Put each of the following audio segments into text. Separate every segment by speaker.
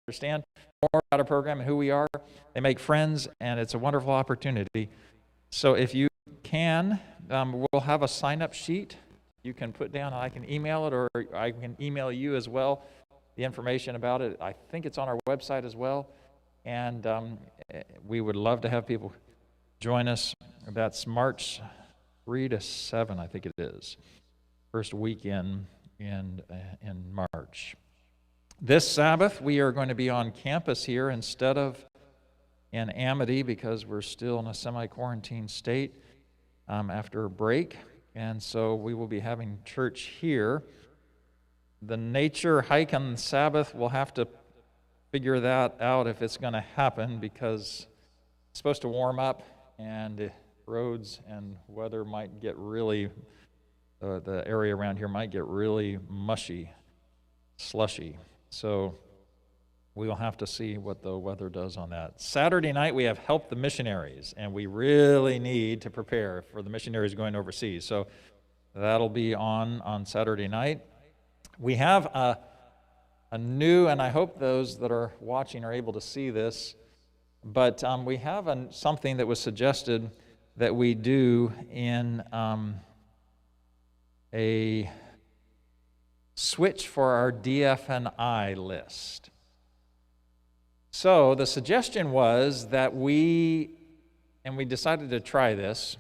Speaker 1: understand more about our program and who we are. They make friends, and it's a wonderful opportunity. So if you can, we'll have a sign-up sheet you can put down. I can email it, or I can email you as well the information about it. I think it's on our website as well, and we would love to have people join us. That's March 3 to 7, I think it is. First weekend in March. This Sabbath, we are going to be on campus here instead of in Amity because we're still in a semi-quarantine state after a break. And so we will be having church here. The nature hike on the Sabbath, we'll have to figure that out if it's going to happen because it's supposed to warm up and the roads and weather might get really, the area around here might get really mushy, slushy. So we will have to see what the weather does on that. Saturday night, we have Help the Missionaries, and we really need to prepare for the missionaries going overseas. So that'll be on Saturday night. We have a new, and I hope those that are watching are able to see this, but we have something that was suggested that we do in a switch for our DF&I list. So the suggestion was that we decided to try this,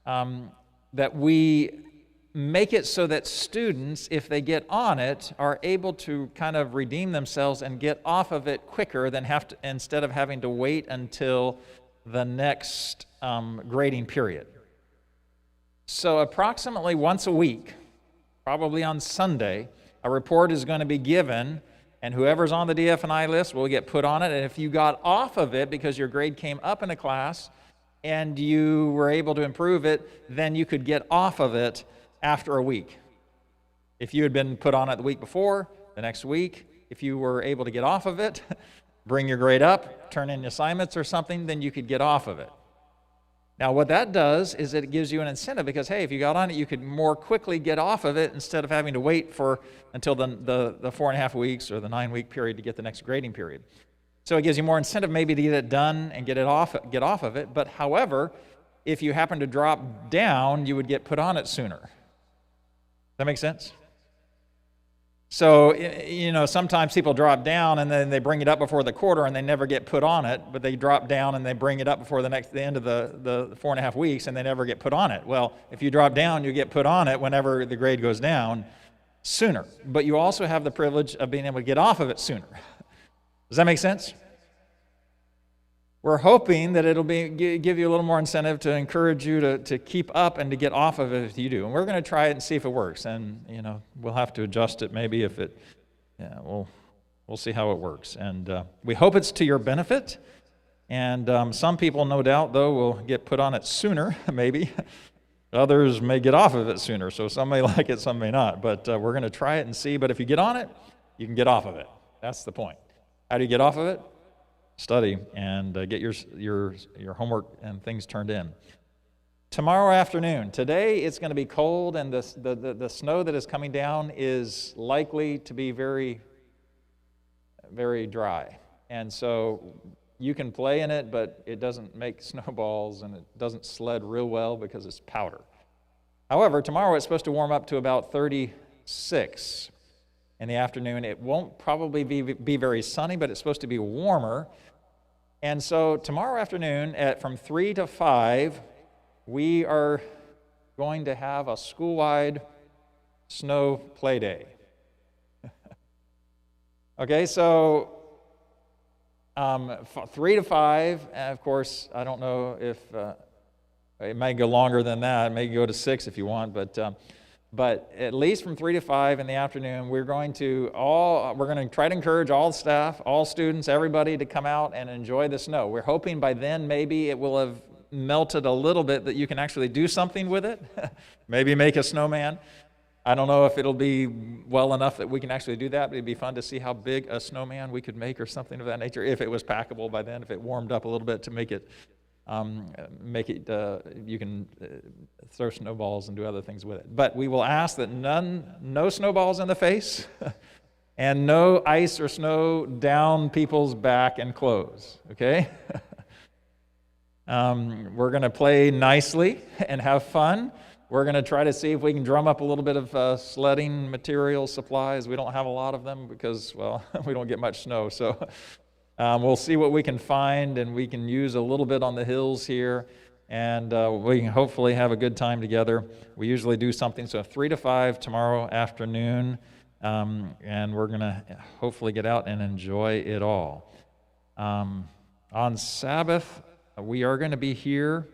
Speaker 1: that we make it so that students, if they get on it, are able to kind of redeem themselves and get off of it quicker than instead of having to wait until the next grading period. So approximately once a week, probably on Sunday, a report is going to be given, and whoever's on the DF&I list will get put on it. And if you got off of it because your grade came up in a class and you were able to improve it, then you could get off of it after a week. If you had been put on it the week before, the next week, if you were able to get off of it, bring your grade up, turn in assignments or something, then you could get off of it. Now, what that does is it gives you an incentive because, hey, if you got on it, you could more quickly get off of it instead of having to wait until the 4.5 weeks or the 9-week period to get the next grading period. So it gives you more incentive maybe to get it done and get off of it. But however, if you happen to drop down, you would get put on it sooner. Does that make sense? So, sometimes people drop down and then they bring it up before the quarter and they never get put on it, but they drop down and they bring it up before the end of the 4.5 weeks and they never get put on it. Well, if you drop down, you get put on it whenever the grade goes down sooner. But you also have the privilege of being able to get off of it sooner. Does that make sense? We're hoping that it'll give you a little more incentive to encourage you to keep up and to get off of it if you do. And we're going to try it and see if it works. And, we'll have to adjust it maybe if it, we'll see how it works. And we hope it's to your benefit. And some people, no doubt, though, will get put on it sooner, maybe. Others may get off of it sooner. So some may like it, some may not. But we're going to try it and see. But if you get on it, you can get off of it. That's the point. How do you get off of it? Study and get your homework and things turned in. Tomorrow afternoon. Today it's going to be cold, and the snow that is coming down is likely to be very, very dry. And so you can play in it, but it doesn't make snowballs and it doesn't sled real well because it's powder. However, tomorrow it's supposed to warm up to about 36 in the afternoon. It won't probably be very sunny, but it's supposed to be warmer. And so tomorrow afternoon from 3 to 5, we are going to have a school-wide snow play day. Okay, so 3 to 5, and of course, I don't know if it may go longer than that. It may go to 6 if you want, but at least from 3 to 5 in the afternoon, we're going to try to encourage all staff, all students, everybody to come out and enjoy the snow. We're hoping by then maybe it will have melted a little bit that you can actually do something with it. Maybe make a snowman. I don't know if it'll be well enough that we can actually do that, but it'd be fun to see how big a snowman we could make or something of that nature if it was packable by then, if it warmed up a little bit to make it you can throw snowballs and do other things with it. But we will ask that no snowballs in the face, And no ice or snow down people's back and clothes, okay? We're going to play nicely and have fun. We're going to try to see if we can drum up a little bit of sledding material supplies. We don't have a lot of them because, well, we don't get much snow. So we'll see what we can find, and we can use a little bit on the hills here. And we can hopefully have a good time together. We usually do something, so 3 to 5 tomorrow afternoon, and we're going to hopefully get out and enjoy it all. On Sabbath, we are going to be here,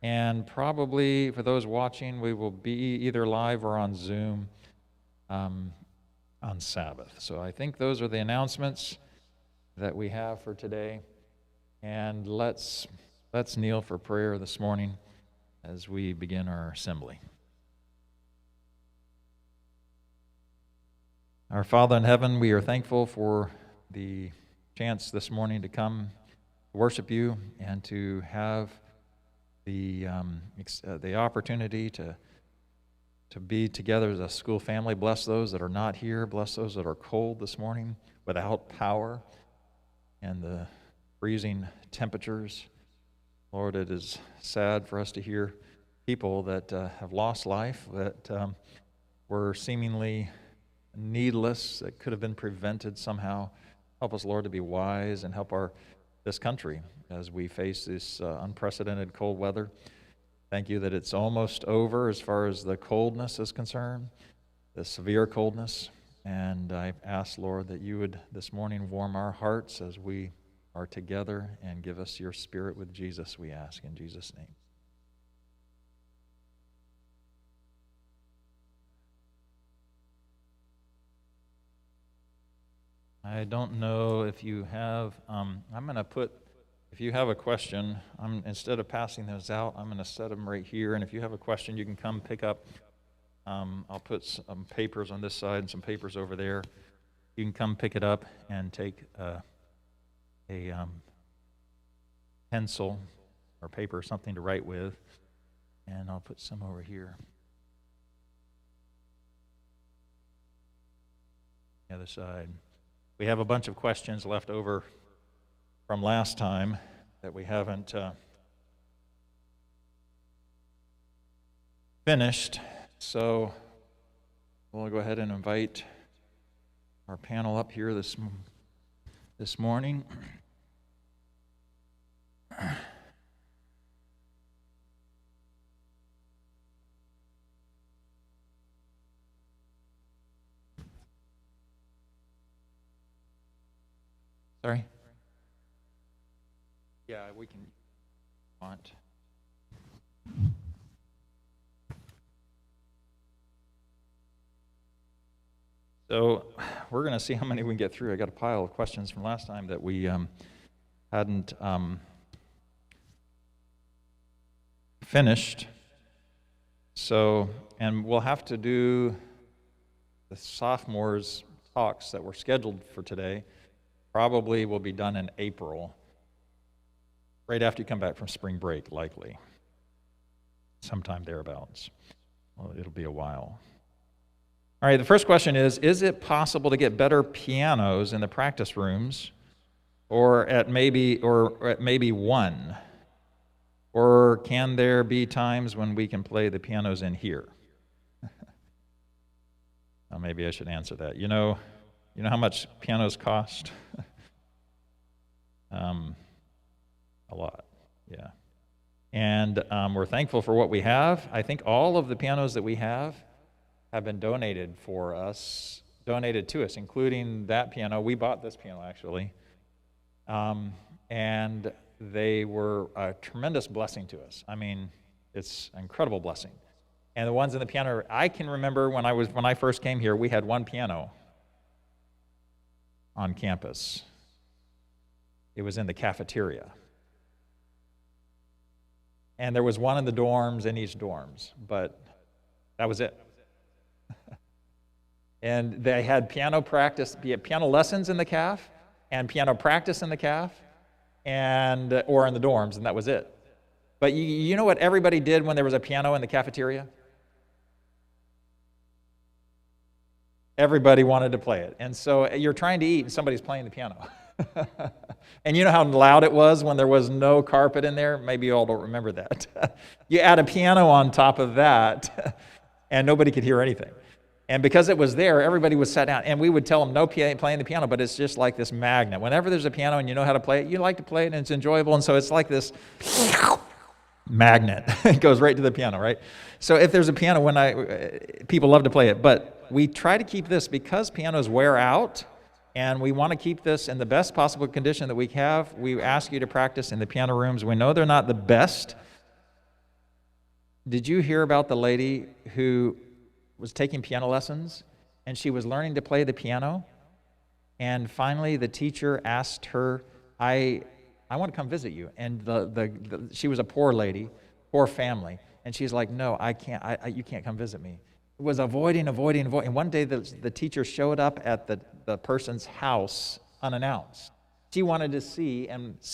Speaker 1: and probably for those watching, we will be either live or on Zoom on Sabbath. So I think those are the announcements that we have for today. And let's kneel for prayer this morning as we begin our assembly. Our Father in heaven, we are thankful for the chance this morning to come worship you and to have the opportunity to be together as a school family. Bless those that are not here. Bless those that are cold this morning without power and the freezing temperatures. Lord, it is sad for us to hear people that have lost life, that were seemingly needless, that could have been prevented somehow. Help us, Lord, to be wise and help this country as we face this unprecedented cold weather. Thank you that it's almost over as far as the coldness is concerned, the severe coldness. And I ask, Lord, that you would this morning warm our hearts as we are together and give us your Spirit with Jesus, we ask in Jesus' name. I don't know if you have, I'm going to put, if you have a question, instead of passing those out, I'm going to set them right here. And if you have a question, you can come pick up. I'll put some papers on this side and some papers over there. You can come pick it up and take a pencil or paper, something to write with. And I'll put some over here. The other side. We have a bunch of questions left over from last time that we haven't finished. So we'll go ahead and invite our panel up here this morning. Sorry? Yeah, we can want. So we're going to see how many we can get through. I got a pile of questions from last time that we hadn't finished. So, and we'll have to do the sophomores' talks that were scheduled for today. Probably will be done in April, right after you come back from spring break, likely. Sometime thereabouts. Well, it'll be a while. All right, the first question is it possible to get better pianos in the practice rooms or at maybe one? Or can there be times when we can play the pianos in here? Well, maybe I should answer that. You know how much pianos cost? A lot, yeah. And we're thankful for what we have. I think all of the pianos that we have been donated to us, including that piano. We bought this piano, actually. And they were a tremendous blessing to us. I mean, it's an incredible blessing. And the ones in the piano, I can remember when I first came here, we had one piano on campus. It was in the cafeteria. And there was one in the dorms, in each dorms, but that was it. And they had piano lessons in the caf, and piano practice in the caf, or in the dorms, and that was it. But you know what everybody did when there was a piano in the cafeteria? Everybody wanted to play it. And so you're trying to eat and somebody's playing the piano. And you know how loud it was when there was no carpet in there? Maybe you all don't remember that. You add a piano on top of that, and nobody could hear anything. And because it was there, everybody was sat down. And we would tell them, no playing the piano, but it's just like this magnet. Whenever there's a piano and you know how to play it, you like to play it, and it's enjoyable. And so it's like this magnet. It goes right to the piano, right? So if there's a piano, people love to play it. But we try to keep this, because pianos wear out, and we want to keep this in the best possible condition that we have. We ask you to practice in the piano rooms. We know they're not the best. Did you hear about the lady who was taking piano lessons, and she was learning to play the piano, and finally the teacher asked her, I want to come visit you. And she was a poor lady, poor family, and she's like, no, I can't. You can't come visit me. It was avoiding. And one day the teacher showed up at the person's house unannounced. She wanted to see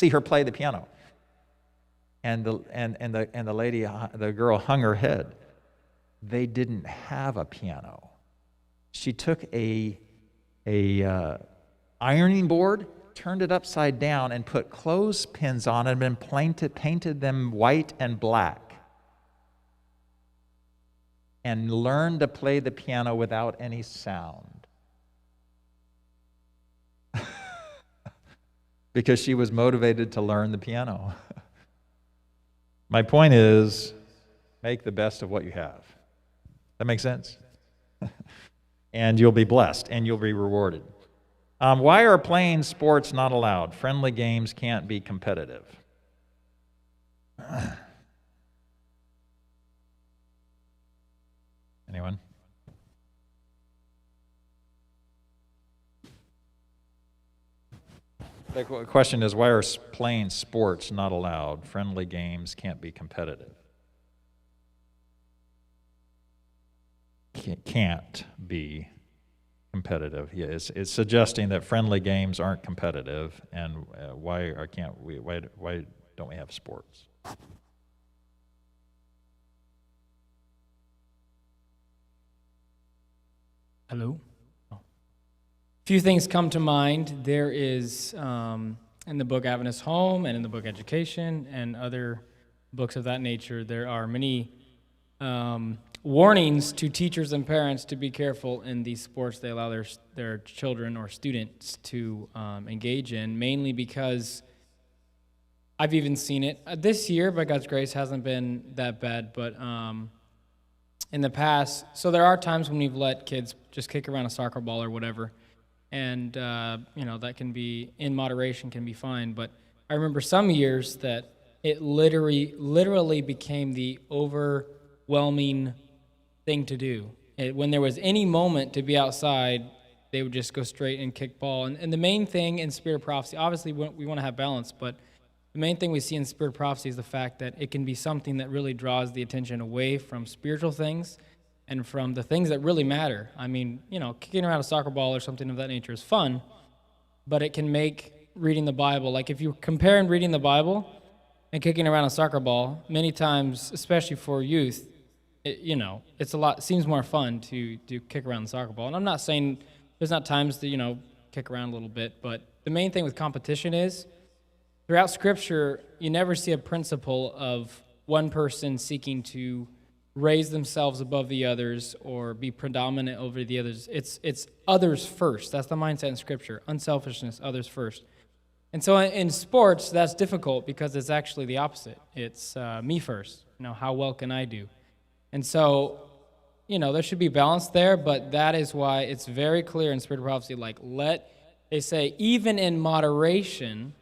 Speaker 1: her play the piano. And the lady, the girl, hung her head. They didn't have a piano. She took a ironing board, turned it upside down, and put clothespins on it, and painted them white and black, and learned to play the piano without any sound. Because she was motivated to learn the piano. My point is, make the best of what you have. That makes sense? And you'll be blessed, and you'll be rewarded. Why are playing sports not allowed? Friendly games can't be competitive. Anyone? The question is, why are playing sports not allowed? Friendly games can't be competitive. Can't be competitive. Yeah, it's suggesting that friendly games aren't competitive, and why don't we have sports?
Speaker 2: Hello. A few things come to mind. There is in the book Adventist Home and in the book Education and other books of that nature, there are many warnings to teachers and parents to be careful in these sports they allow their children or students to engage in, mainly because I've even seen it. This year, by God's grace, hasn't been that bad, but in the past, so there are times when we've let kids just kick around a soccer ball or whatever, and that can be, in moderation, can be fine, but I remember some years that it literally became the overwhelming thing to do. When there was any moment to be outside, they would just go straight and kick ball. And the main thing in Spirit of Prophecy, obviously we want to have balance, but the main thing we see in Spirit of Prophecy is the fact that it can be something that really draws the attention away from spiritual things and from the things that really matter. I mean, kicking around a soccer ball or something of that nature is fun, but it can make reading the Bible, like if you compare reading the Bible and kicking around a soccer ball, many times, especially for youth, it seems more fun to kick around the soccer ball. And I'm not saying there's not times to, kick around a little bit, but the main thing with competition is, throughout Scripture, you never see a principle of one person seeking to raise themselves above the others or be predominant over the others. It's others first. That's the mindset in Scripture. Unselfishness, others first. And so in sports, that's difficult because it's actually the opposite. It's me first. How well can I do? And so, there should be balance there, but that is why it's very clear in Spirit of Prophecy, they say, even in moderation,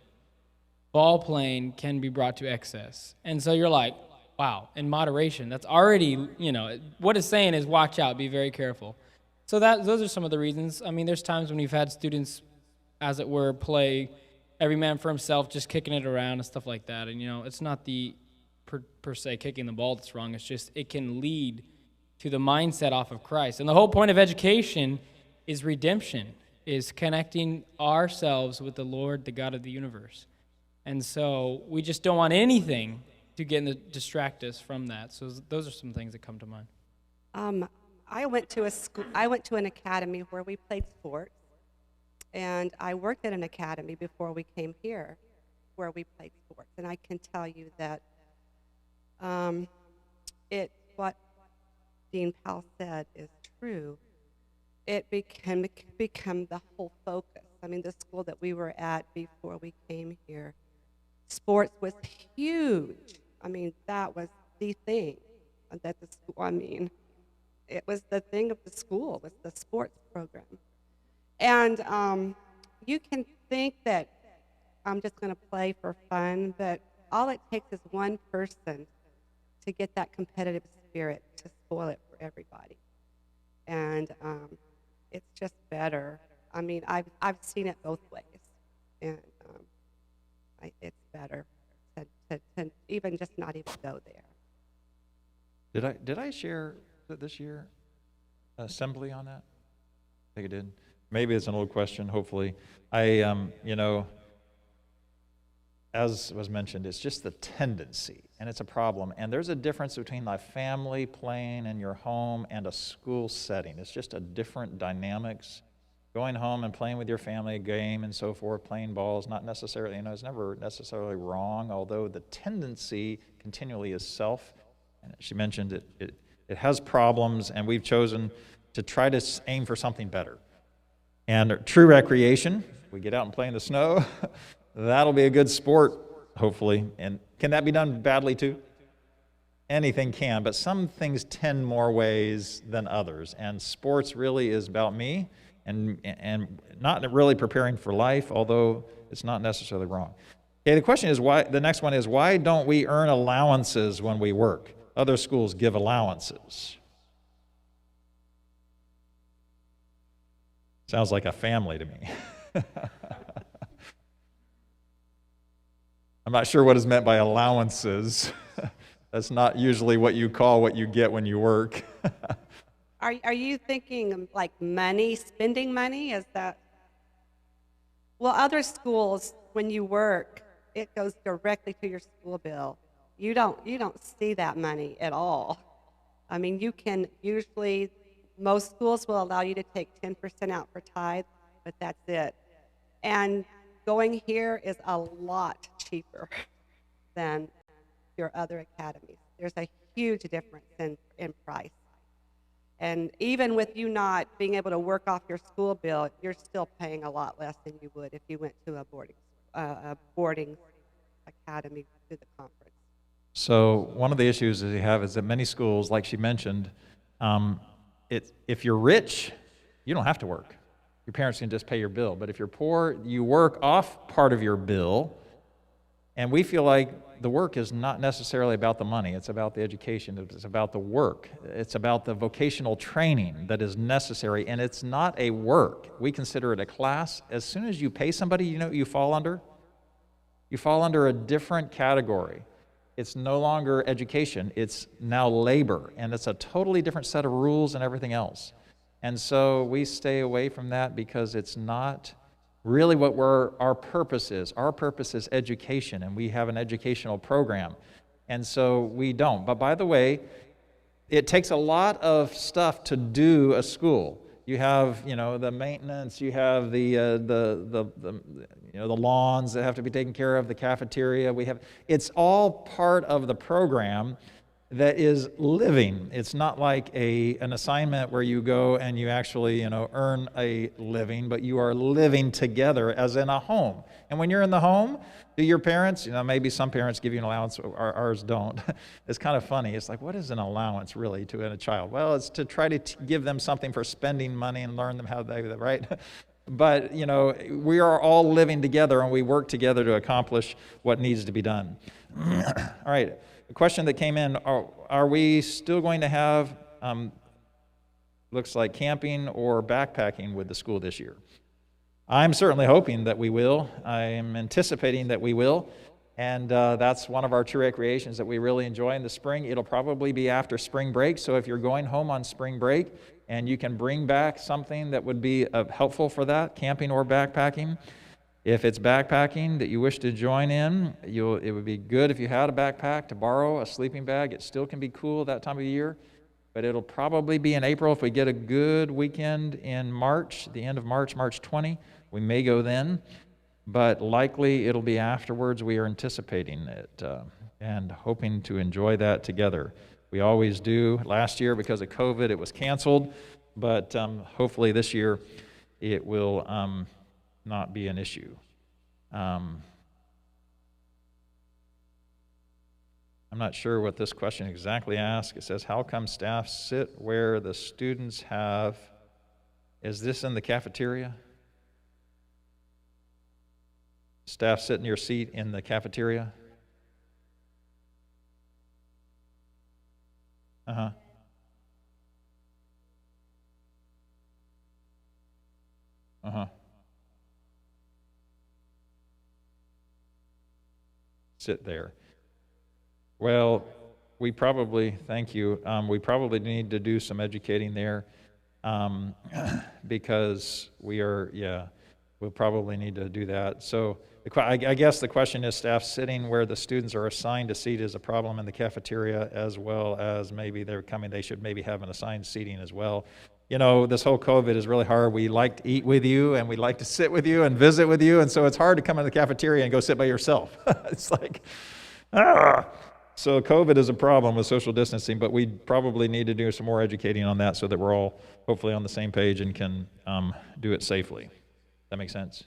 Speaker 2: ball playing can be brought to excess. And so you're like, wow, in moderation, that's already, what it's saying is watch out, be very careful. So those are some of the reasons. I mean, there's times when we've had students, as it were, play every man for himself, just kicking it around and stuff like that. And, it's not the per se kicking the ball that's wrong. It's just it can lead to the mindset off of Christ. And the whole point of education is redemption, is connecting ourselves with the Lord, the God of the universe. And so we just don't want anything to distract us from that. So those are some things that come to mind.
Speaker 3: I went to a school. I went to an academy where we played sports, and I worked at an academy before we came here, where we played sports. And I can tell you that it what Dean Powell said is true. It become the whole focus. I mean, the school that we were at before we came here, sports was huge. I mean, that was the thing that the school. I mean, it was the thing of the school, was the sports program. And you can think that I'm just going to play for fun, but all it takes is one person to get that competitive spirit to spoil it for everybody. And it's just better. I mean, I've seen it both ways, and it's better to even just not even go there.
Speaker 1: Did I share this year assembly on that? I think I did. Maybe it's an old question. Hopefully, as was mentioned, it's just the tendency, and it's a problem. And there's a difference between my family playing in your home and a school setting. It's just a different dynamics. Going home and playing with your family, a game and so forth, playing ball is not necessarily, it's never necessarily wrong, although the tendency continually is self. And she mentioned it has problems, and we've chosen to try to aim for something better. And true recreation, we get out and play in the snow. That'll be a good sport, hopefully. And can that be done badly too? Anything can, but some things tend more ways than others. And sports really is about me and not really preparing for life, although it's not necessarily wrong. Okay, the question is why. The next one is, why don't we earn allowances when we work? Other schools give allowances. Sounds like a family to me. I'm not sure what is meant by allowances. That's not usually what you call what you get when you work.
Speaker 3: Are you thinking like money, spending money? Is that? Well, other schools, when you work, it goes directly to your school bill. You don't see that money at all. I mean, you can usually, most schools will allow you to take 10% out for tithe, but that's it. And going here is a lot cheaper than your other academies. There's a huge difference in price. And even with you not being able to work off your school bill, you're still paying a lot less than you would if you went to a boarding academy through the conference.
Speaker 1: So one of the issues that you have is that many schools, like she mentioned, if you're rich, you don't have to work. Your parents can just pay your bill. But if you're poor, you work off part of your bill. And we feel like the work is not necessarily about the money. It's about the education. It's about the work. It's about the vocational training that is necessary. And it's not a work. We consider it a class. As soon as you pay somebody, you know what you fall under? You fall under a different category. It's no longer education. It's now labor. And it's a totally different set of rules and everything else. And so we stay away from that because it's not really what our purpose is. Our purpose is education, and we have an educational program. And so we don't. But by the way, it takes a lot of stuff to do a school. You have, the maintenance, you have the lawns that have to be taken care of, the cafeteria. It's all part of the program that is living. It's not like an assignment where you go and you actually, earn a living, but you are living together as in a home. And when you're in the home, do your parents, maybe some parents give you an allowance, ours don't. It's kind of funny. It's like, what is an allowance really to a child? Well, it's to try to give them something for spending money and learn them how they, right? But, we are all living together and we work together to accomplish what needs to be done. All right. The question that came in, are we still going to have, looks like camping or backpacking with the school this year? I'm certainly hoping that we will. I'm anticipating that we will. And that's one of our true recreations that we really enjoy in the spring. It'll probably be after spring break. So if you're going home on spring break and you can bring back something that would be helpful for that, camping or backpacking. If it's backpacking that you wish to join in, it would be good if you had a backpack to borrow, a sleeping bag. It still can be cool that time of year. but it'll probably be in April if we get a good weekend in March, the end of March, March 20. We may go then, but likely it'll be afterwards. We are anticipating it and hoping to enjoy that together. We always do. Last year, because of COVID, it was canceled, but hopefully this year it will not be an issue. I'm not sure what this question exactly asks. It says, how come staff sit where the students have, is this in the cafeteria? Staff sit in your seat in the cafeteria? Uh-huh. Uh-huh. Sit there. Well, thank you. We probably need to do some educating there because we'll probably need to do that. So I guess the question is, staff sitting where the students are assigned a seat is a problem in the cafeteria, as well as maybe they should maybe have an assigned seating as well. You know, this whole COVID is really hard. We like to eat with you, and we like to sit with you and visit with you, and so it's hard to come in the cafeteria and go sit by yourself. It's like, So COVID is a problem with social distancing, but we probably need to do some more educating on that so that we're all hopefully on the same page and can do it safely. That makes sense?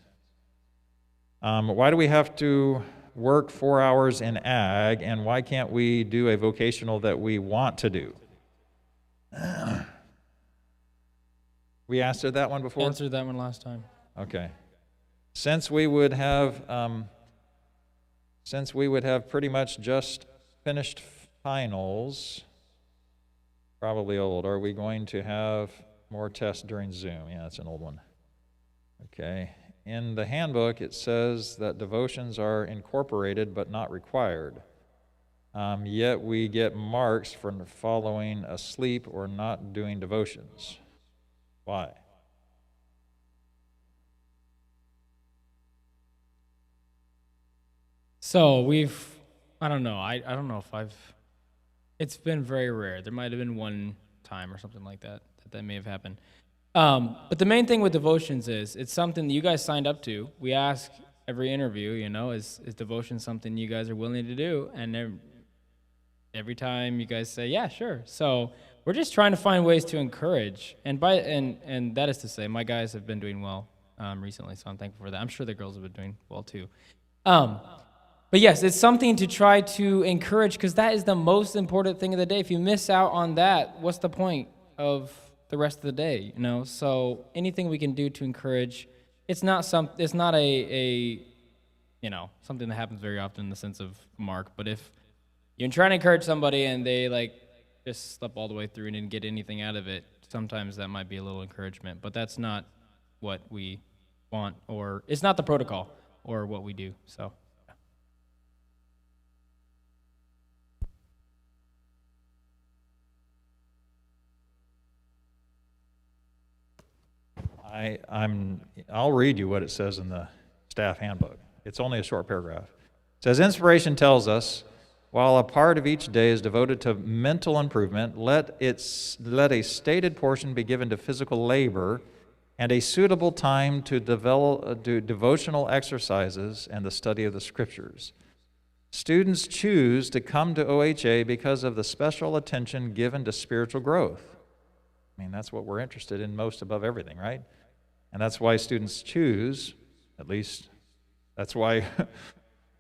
Speaker 1: Why do we have to work 4 hours in ag, and why can't we do a vocational that we want to do? We answered that one before?
Speaker 2: Answered that one last time.
Speaker 1: Okay. Since we would have pretty much just finished finals, probably old, are we going to have more tests during Zoom? Yeah, that's an old one. Okay. In the handbook, it says that devotions are incorporated but not required. Yet we get marks for following asleep or not doing devotions. Why?
Speaker 2: So I don't know. I don't know if it's been very rare. There might have been one time or something like that may have happened. But the main thing with devotions is it's something that you guys signed up to. We ask every interview, is devotion something you guys are willing to do? And every time you guys say, yeah, sure. So we're just trying to find ways to encourage. And that is to say, my guys have been doing well recently, so I'm thankful for that. I'm sure the girls have been doing well too. But yes, it's something to try to encourage, because that is the most important thing of the day. If you miss out on that, what's the point of the rest of the day? So anything we can do to encourage. It's not a something that happens very often in the sense of Mark. But if you're trying to encourage somebody and they just slept all the way through and didn't get anything out of it, sometimes that might be a little encouragement. But that's not what we want, or it's not the protocol or what we do. So.
Speaker 1: I'll read you what it says in the staff handbook. It's only a short paragraph. It says, inspiration tells us, while a part of each day is devoted to mental improvement, let a stated portion be given to physical labor and a suitable time to do devotional exercises and the study of the scriptures. Students choose to come to OHA because of the special attention given to spiritual growth. I mean, that's what we're interested in most above everything, right? And that's why students choose, at least that's why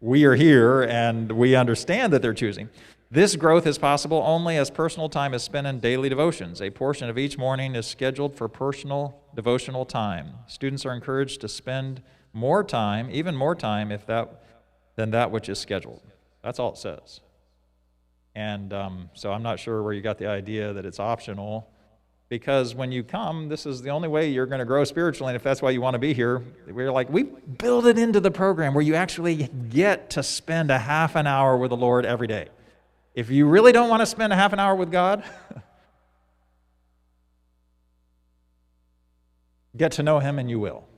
Speaker 1: we are here and we understand that they're choosing. This growth is possible only as personal time is spent in daily devotions. A portion of each morning is scheduled for personal devotional time. Students are encouraged to spend more time, even more time than that which is scheduled. That's all it says. And so I'm not sure where you got the idea that it's optional. Because when you come, this is the only way you're going to grow spiritually, and if that's why you want to be here, we build it into the program where you actually get to spend a half an hour with the Lord every day. If you really don't want to spend a half an hour with God, get to know Him and you will.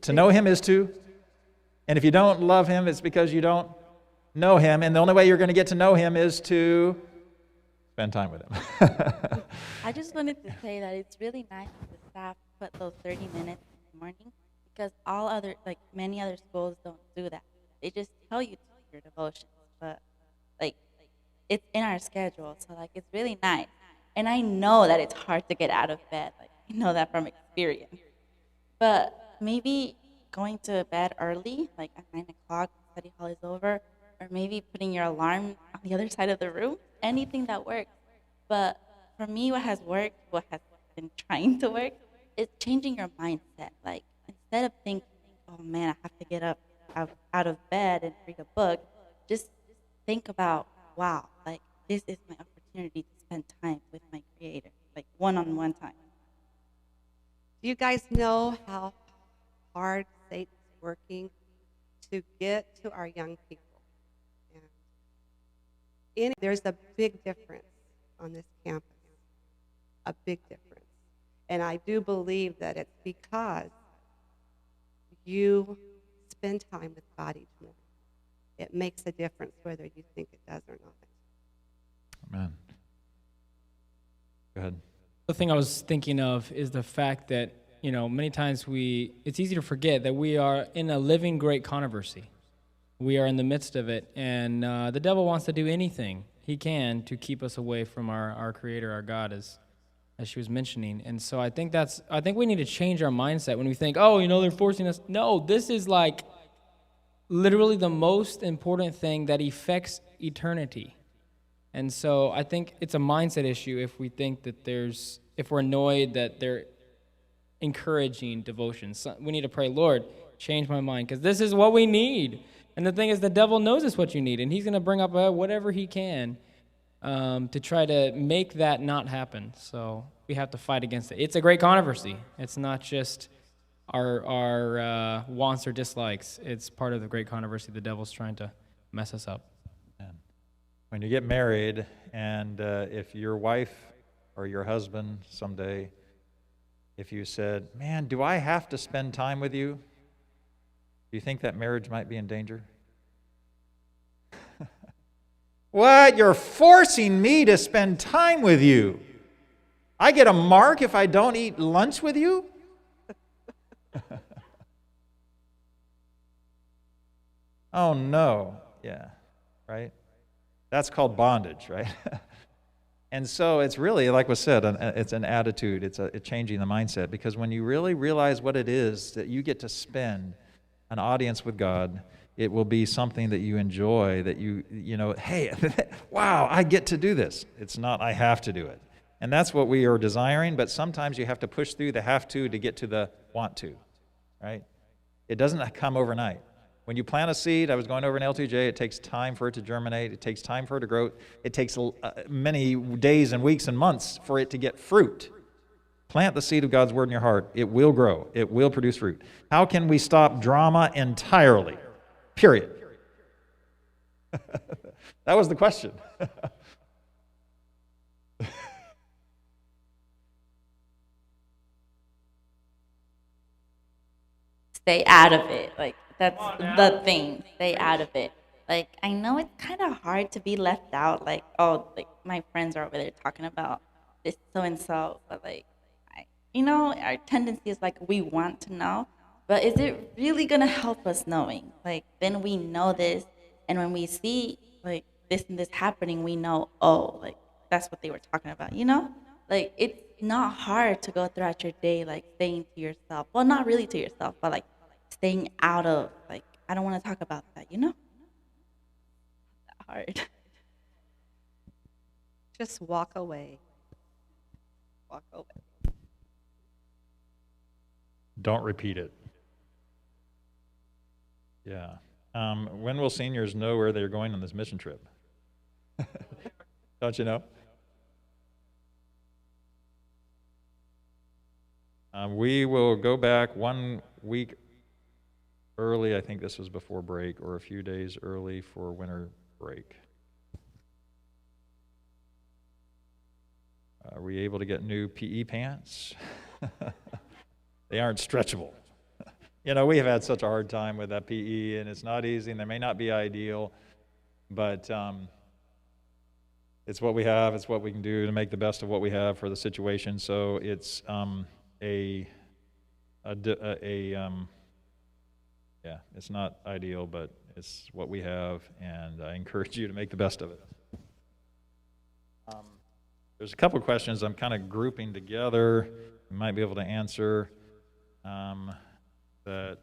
Speaker 1: To know Him is to, and if you don't love Him, it's because you don't know Him, and the only way you're going to get to know Him is to spend time with him.
Speaker 4: I just wanted to say that it's really nice that the staff put those 30 minutes in the morning because many other schools don't do that. They just tell you to do your devotions, but like it's in our schedule, so like it's really nice. And I know that it's hard to get out of bed. Like I know that from experience. But maybe going to bed early, like at 9 o'clock, study hall is over, or maybe putting your alarm on the other side of the room, anything that works. But for me, what has worked, what has been trying to work, is changing your mindset. Like instead of thinking, oh man, I have to get up out of bed and read a book, just think about, wow, like this is my opportunity to spend time with my creator, like one-on-one time.
Speaker 3: Do you guys know how hard Satan's working to get to our young people? And there's a big difference on this campus, a big difference. And I do believe that it's because you spend time with God each morning. It makes a difference whether you think it does or not.
Speaker 1: Amen. Go ahead.
Speaker 2: The thing I was thinking of is the fact that, many times it's easy to forget that we are in a living great controversy. We are in the midst of it, and the devil wants to do anything he can to keep us away from our Creator, our God, as she was mentioning. And so I think we need to change our mindset when we think, they're forcing us. No, this is like literally the most important thing that affects eternity. And so I think it's a mindset issue if we think that if we're annoyed that they're encouraging devotion. So we need to pray, Lord, change my mind, because this is what we need. And the thing is, the devil knows it's what you need, and he's going to bring up whatever he can to try to make that not happen. So we have to fight against it. It's a great controversy. It's not just our wants or dislikes. It's part of the great controversy. The devil's trying to mess us up.
Speaker 1: When you get married, and if your wife or your husband someday, if you said, man, do I have to spend time with you? Do you think that marriage might be in danger? What? You're forcing me to spend time with you. I get a mark if I don't eat lunch with you? Oh, no. Yeah, right? That's called bondage, right? And so it's really, like was said, it's an attitude. It's changing the mindset, because when you really realize what it is that you get to spend an audience with God, it will be something that you enjoy, that hey, wow, I get to do this. It's not I have to do it. And that's what we are desiring, but sometimes you have to push through the have to get to the want to, right? It doesn't come overnight. When you plant a seed, I was going over in L2J, it takes time for it to germinate. It takes time for it to grow. It takes many days and weeks and months for it to get fruit. Plant the seed of God's word in your heart. It will grow. It will produce fruit. How can we stop drama entirely? Period. That was the question.
Speaker 4: Stay out of it. Like that's the thing. Stay out of it. Like I know it's kind of hard to be left out. Like like my friends are over there talking about this so and so, but like our tendency is like we want to know, but is it really gonna help us knowing? Like then we know this, and when we see like this and this happening, we know like that's what they were talking about. Like it's not hard to go throughout your day like staying to yourself. Well, not really to yourself, but like staying out of like I don't want to talk about that. Not hard.
Speaker 3: Just walk away. Walk away.
Speaker 1: Don't repeat it. Yeah. When will seniors know where they're going on this mission trip? Don't you know? We will go back 1 week early. I think this was before break, or a few days early for winter break. Are we able to get new PE pants? They aren't stretchable. We have had such a hard time with that PE, and it's not easy, and they may not be ideal, but it's what we have. It's what we can do to make the best of what we have for the situation. So it's yeah, it's not ideal, but it's what we have, and I encourage you to make the best of it. There's a couple questions I'm kind of grouping together. You might be able to answer that.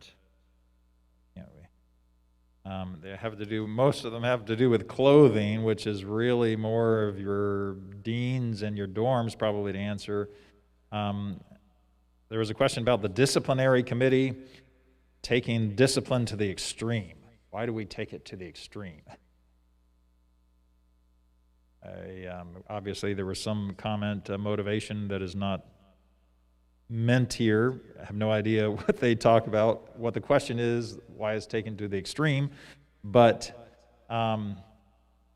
Speaker 1: They have to do, most of them have to do with clothing, which is really more of your deans and your dorms probably to answer. There was a question about the disciplinary committee taking discipline to the extreme. Why do we take it to the extreme? Obviously, there was some comment, motivation that is not meant here. I have no idea what they talk about, what the question is, why it's taken to the extreme. But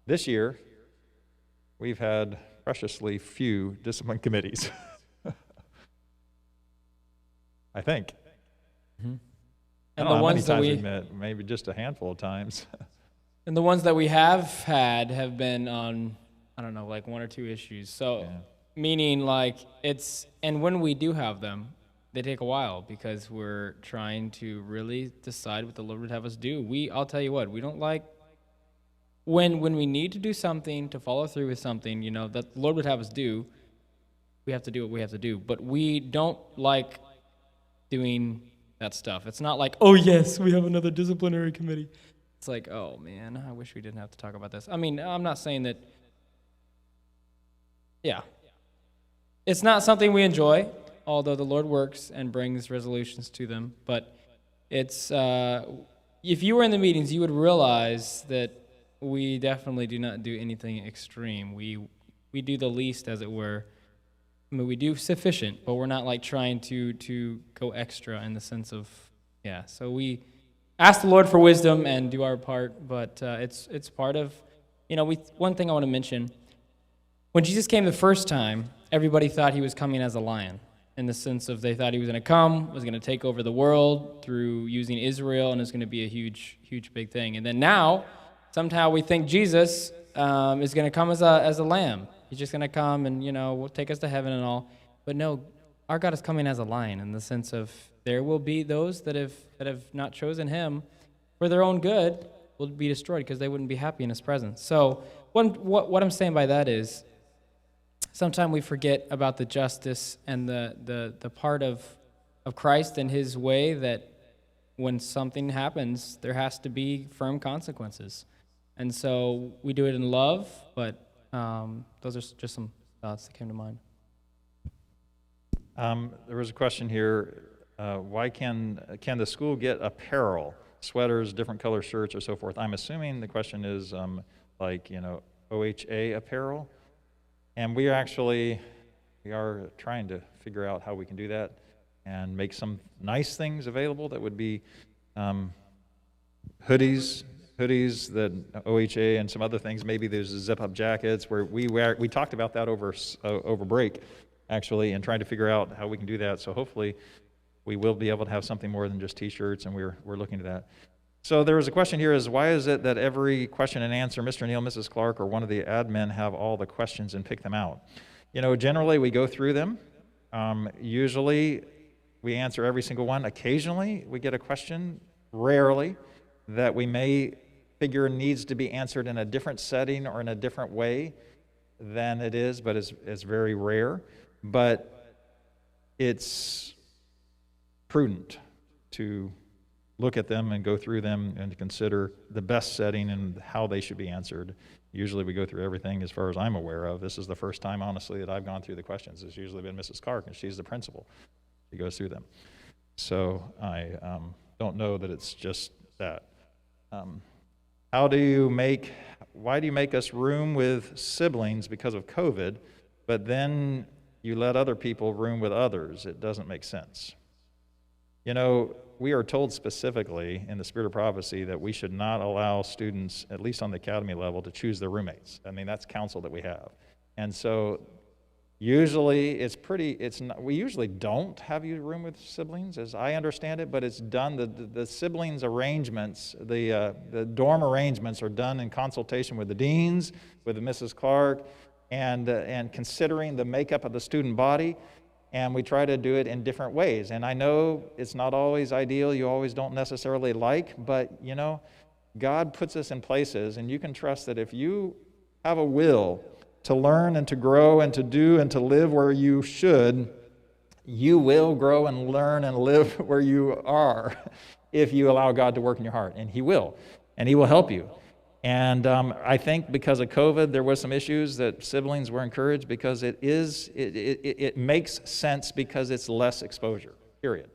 Speaker 1: this year, we've had preciously few discipline committees. I think.
Speaker 2: Mm-hmm.
Speaker 1: I
Speaker 2: And
Speaker 1: don't
Speaker 2: the
Speaker 1: know how many
Speaker 2: ones that
Speaker 1: times
Speaker 2: we
Speaker 1: we've met, maybe just a handful of times.
Speaker 2: and the ones that we have had have been on, I don't know, like one or two issues. So,
Speaker 1: Yeah.
Speaker 2: meaning like it's, and when we do have them, they take a while because we're trying to really decide what the Lord would have us do. I'll tell you what, we don't like when we need to do something, to follow through with something, that the Lord would have us do. We have to do what we have to do, but we don't like doing that stuff. It's not like, oh yes, we have another disciplinary committee. It's like, oh man, I wish we didn't have to talk about this. I mean, I'm not saying that. Yeah. It's not something we enjoy, although the Lord works and brings resolutions to them. But it's, if you were in the meetings, you would realize that we definitely do not do anything extreme. We do the least, as it were. I mean, we do sufficient, but we're not like trying to go extra in the sense of, yeah. So we ask the Lord for wisdom and do our part, but it's part of, one thing I want to mention. When Jesus came the first time, everybody thought he was coming as a lion, in the sense of they thought he was going to come, was going to take over the world through using Israel, and it's going to be a huge, huge, big thing. And then now, somehow we think Jesus is going to come as a lamb. He's just going to come and, will take us to heaven and all. But no, our God is coming as a lion, in the sense of there will be those that have not chosen him for their own good will be destroyed because they wouldn't be happy in his presence. So what I'm saying by that is, sometimes we forget about the justice and the part of Christ and his way, that when something happens, there has to be firm consequences. And so we do it in love, but those are just some thoughts that came to mind.
Speaker 1: There was a question here, why can the school get apparel, sweaters, different color shirts, or so forth? I'm assuming the question is OHA apparel. And we are trying to figure out how we can do that and make some nice things available that would be hoodies that OHA and some other things. Maybe there's zip-up jackets where we talked about that over break, actually, and trying to figure out how we can do that. So hopefully we will be able to have something more than just T-shirts, and we're looking at that. So there was a question here, is why is it that every question and answer, Mr. Neal, Mrs. Clark, or one of the admin have all the questions and pick them out? Generally we go through them. Usually we answer every single one. Occasionally we get a question, rarely, that we may figure needs to be answered in a different setting or in a different way than it is, but it's very rare. But it's prudent to look at them and go through them and to consider the best setting and how they should be answered. Usually we go through everything as far as I'm aware of. This is the first time, honestly, that I've gone through the questions. It's usually been Mrs. Clark, and she's the principal. She goes through them. So I don't know that it's just that. Why do you make us room with siblings because of COVID, but then you let other people room with others? It doesn't make sense. We are told specifically in the Spirit of Prophecy that we should not allow students, at least on the academy level, to choose their roommates. I mean, that's counsel that we have. And so Usually, we usually don't have you room with siblings, as I understand it, but it's done, the siblings arrangements, the dorm arrangements are done in consultation with the deans, with Mrs. Clark, and considering the makeup of the student body, and we try to do it in different ways. And I know it's not always ideal, you always don't necessarily like, but God puts us in places, and you can trust that if you have a will to learn and to grow and to do and to live where you should, you will grow and learn and live where you are if you allow God to work in your heart. And He will. And He will help you. And I think because of COVID, there was some issues that siblings were encouraged because it makes sense because it's less exposure, period.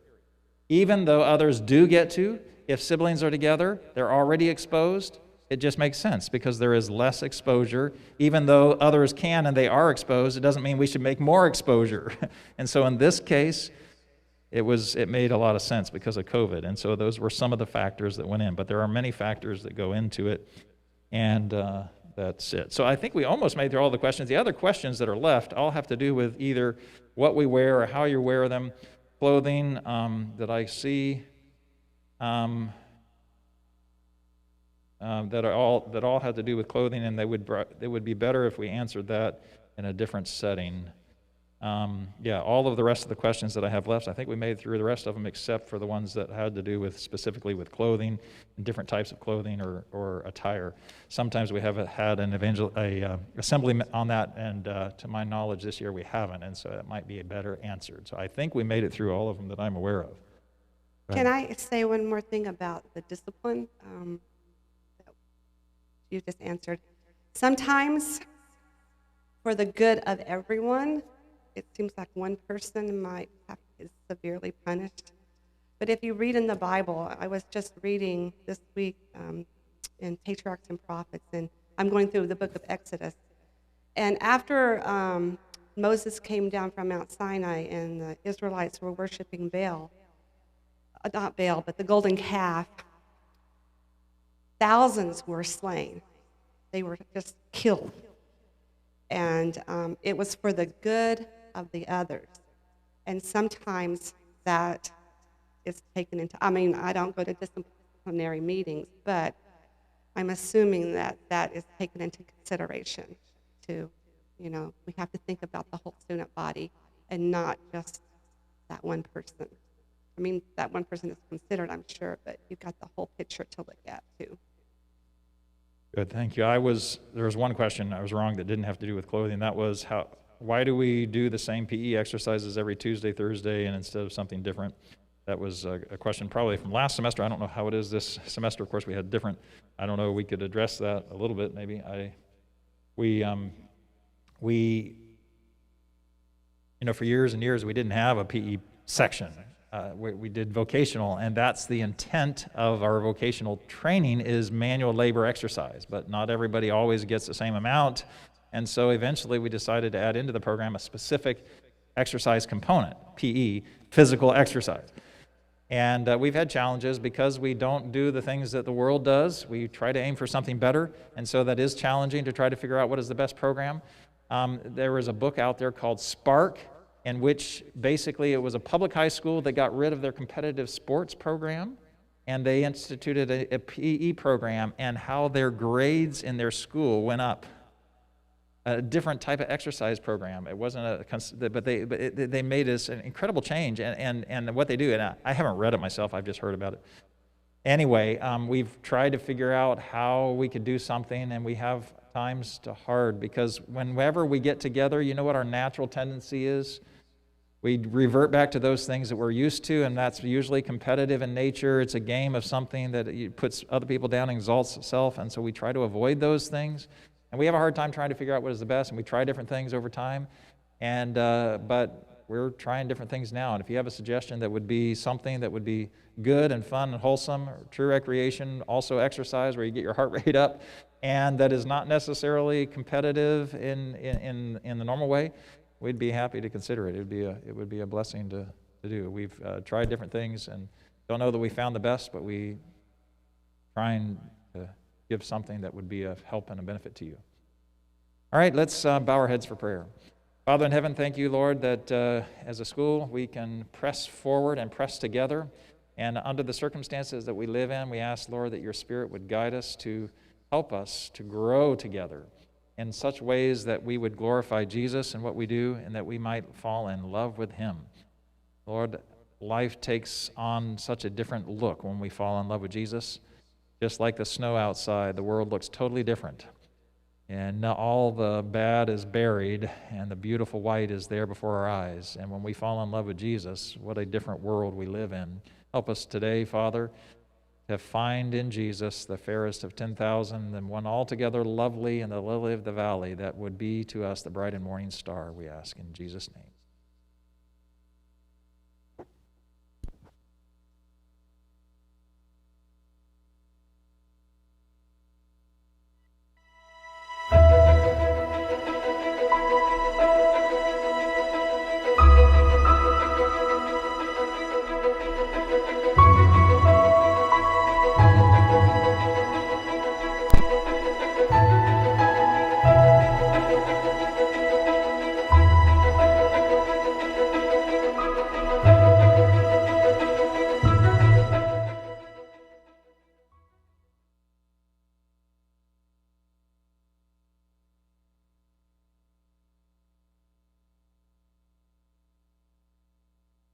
Speaker 1: Even though others do get to, if siblings are together, they're already exposed, it just makes sense because there is less exposure. Even though others can and they are exposed, it doesn't mean we should make more exposure. And so in this case, it made a lot of sense because of COVID. And so those were some of the factors that went in. But there are many factors that go into it, and that's it. So I think we almost made through all the questions. The other questions that are left all have to do with either what we wear or how you wear them, clothing that I see. That all had to do with clothing, and they would be better if we answered that in a different setting. All of the rest of the questions that I have left, I think we made through the rest of them except for the ones that had to do with specifically with clothing and different types of clothing or attire. Sometimes we have had an assembly on that, and to my knowledge this year we haven't, and so that might be a better answered. So I think we made it through all of them that I'm aware of.
Speaker 3: Can I say one more thing about the discipline that you just answered? Sometimes, for the good of everyone, it seems like one person is severely punished. But if you read in the Bible, I was just reading this week in Patriarchs and Prophets, and I'm going through the book of Exodus. And after Moses came down from Mount Sinai and the Israelites were worshiping Baal, not Baal, but the golden calf, thousands were slain. They were just killed. And it was for the good of the others. And sometimes that is taken into, I don't go to disciplinary meetings, but I'm assuming that that is taken into consideration too. We have to think about the whole student body and not just that one person. That one person is considered, I'm sure, but you've got the whole picture to look at too.
Speaker 1: Good, thank you. There was one question I was wrong that didn't have to do with clothing. That was why do we do the same PE exercises every Tuesday, Thursday, and instead of something different? That was a question probably from last semester. I don't know how it is this semester. Of course, we had different. I don't know. We could address that a little bit, maybe. For years and years, we didn't have a PE section. We did vocational, and that's the intent of our vocational training is manual labor exercise, but not everybody always gets the same amount, and so eventually we decided to add into the program a specific exercise component, PE, physical exercise. And we've had challenges because we don't do the things that the world does. We try to aim for something better, and so that is challenging to try to figure out what is the best program. There was a book out there called Spark, in which basically it was a public high school that got rid of their competitive sports program, and they instituted a PE program, and how their grades in their school went up. A different type of exercise program. It wasn't but they made this an incredible change, and what they do, and I haven't read it myself, I've just heard about it. Anyway, we've tried to figure out how we could do something, and we have times to hard, because whenever we get together, you know what our natural tendency is? We revert back to those things that we're used to, and that's usually competitive in nature. It's a game of something that puts other people down and exalts itself, and so we try to avoid those things. And we have a hard time trying to figure out what is the best, and we try different things over time. But we're trying different things now. And if you have a suggestion that would be something that would be good and fun and wholesome, or true recreation, also exercise where you get your heart rate up, and that is not necessarily competitive in the normal way, we'd be happy to consider it. It would be a blessing to do. We've tried different things and don't know that we found the best, but we trying to give something that would be of help and a benefit to you. All right, let's bow our heads for prayer. Father in heaven, thank you, Lord, that as a school we can press forward and press together. And under the circumstances that we live in, we ask, Lord, that your Spirit would guide us to help us to grow together in such ways that we would glorify Jesus in what we do and that we might fall in love with him. Lord, life takes on such a different look when we fall in love with Jesus. Just like the snow outside, the world looks totally different. And all the bad is buried, and the beautiful white is there before our eyes. And when we fall in love with Jesus, what a different world we live in. Help us today, Father, to find in Jesus the fairest of 10,000 and one altogether lovely and the lily of the valley that would be to us the bright and morning star, we ask in Jesus' name.